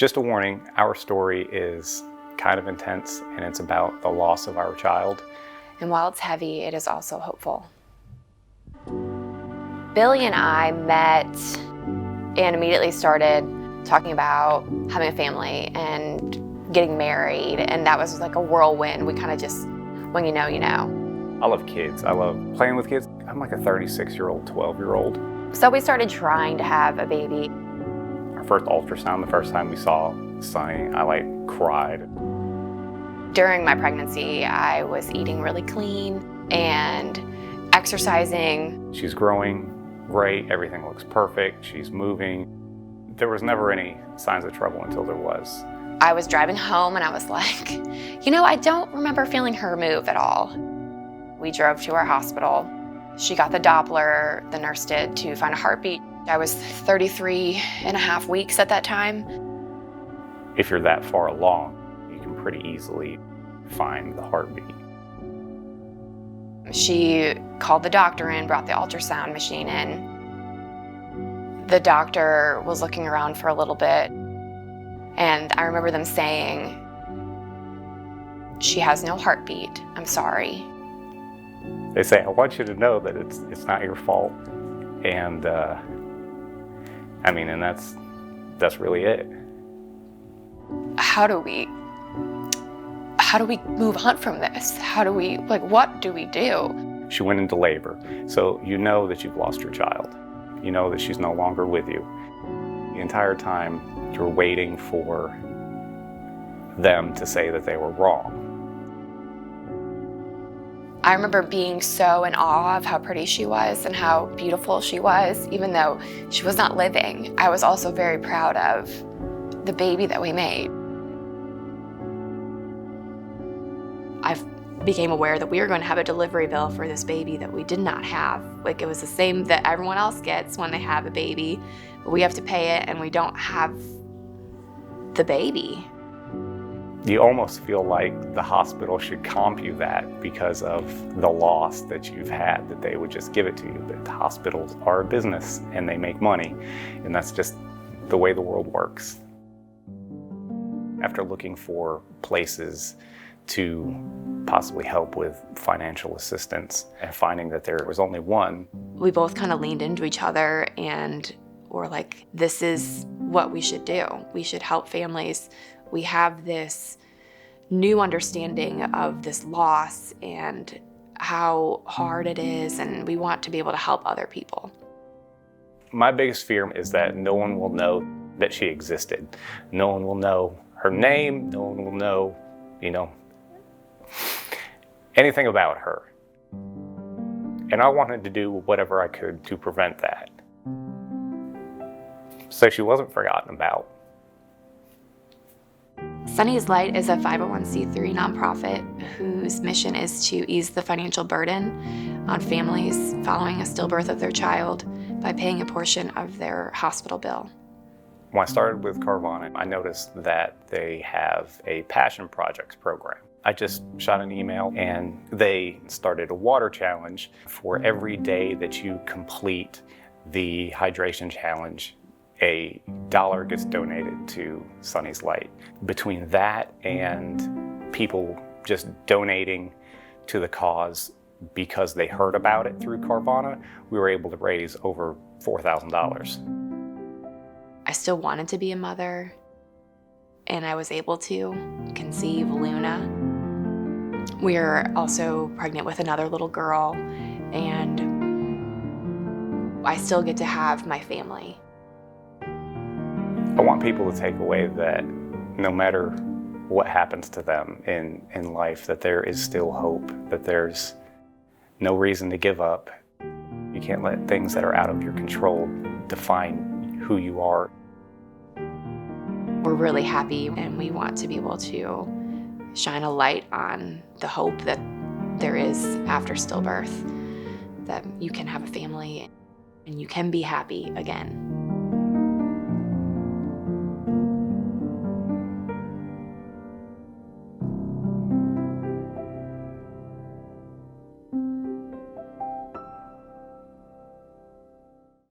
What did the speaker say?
Just a warning, our story is kind of intense and it's about the loss of our child. And while it's heavy, it is also hopeful. Billy and I met and immediately started talking about having a family and getting married, and that was like a whirlwind. We kind of just, when you know, you know. I love kids. I love playing with kids. I'm like a 36-year-old, 12-year-old. So we started trying to have a baby. Our first ultrasound, the first time we saw Sunny, I cried. During my pregnancy, I was eating really clean and exercising. She's growing great, everything looks perfect, she's moving. There was never any signs of trouble until there was. I was driving home and I was like, I don't remember feeling her move at all. We drove to our hospital. She got the Doppler, the nurse did, to find a heartbeat. I was 33 and a half weeks at that time. If you're that far along, you can pretty easily find the heartbeat. She called the doctor in, brought the ultrasound machine in. The doctor was looking around for a little bit, and I remember them saying, "She has no heartbeat, I'm sorry." They say, "I want you to know that it's not your fault." And and that's really it. How do we move on from this? What do we do? She went into labor, so you know that you've lost your child. You know that she's no longer with you. The entire time, you're waiting for them to say that they were wrong. I remember being so in awe of how pretty she was and how beautiful she was, even though she was not living. I was also very proud of the baby that we made. I became aware that we were going to have a delivery bill for this baby that we did not have. It was the same that everyone else gets when they have a baby, but we have to pay it and we don't have the baby. You almost feel like the hospital should comp you that because of the loss that you've had, that they would just give it to you. But the hospitals are a business and they make money, and that's just the way the world works. After looking for places to possibly help with financial assistance and finding that there was only one, we both kind of leaned into each other and were like, this is what we should do. We should help families. We have this new understanding of this loss and how hard it is, and we want to be able to help other people. My biggest fear is that no one will know that she existed. No one will know her name. No one will know, anything about her. And I wanted to do whatever I could to prevent that, so she wasn't forgotten about. Sunny's Light is a 501c3 nonprofit whose mission is to ease the financial burden on families following a stillbirth of their child by paying a portion of their hospital bill. When I started with Carvana, I noticed that they have a passion projects program. I just shot an email and they started a water challenge. For every day that you complete the hydration challenge, $1 gets donated to Sunny's Light. Between that and people just donating to the cause because they heard about it through Carvana, we were able to raise over $4,000. I still wanted to be a mother, and I was able to conceive Luna. We're also pregnant with another little girl, and I still get to have my family. I want people to take away that no matter what happens to them in life, that there is still hope, that there's no reason to give up. You can't let things that are out of your control define who you are. We're really happy, and we want to be able to shine a light on the hope that there is after stillbirth, that you can have a family and you can be happy again.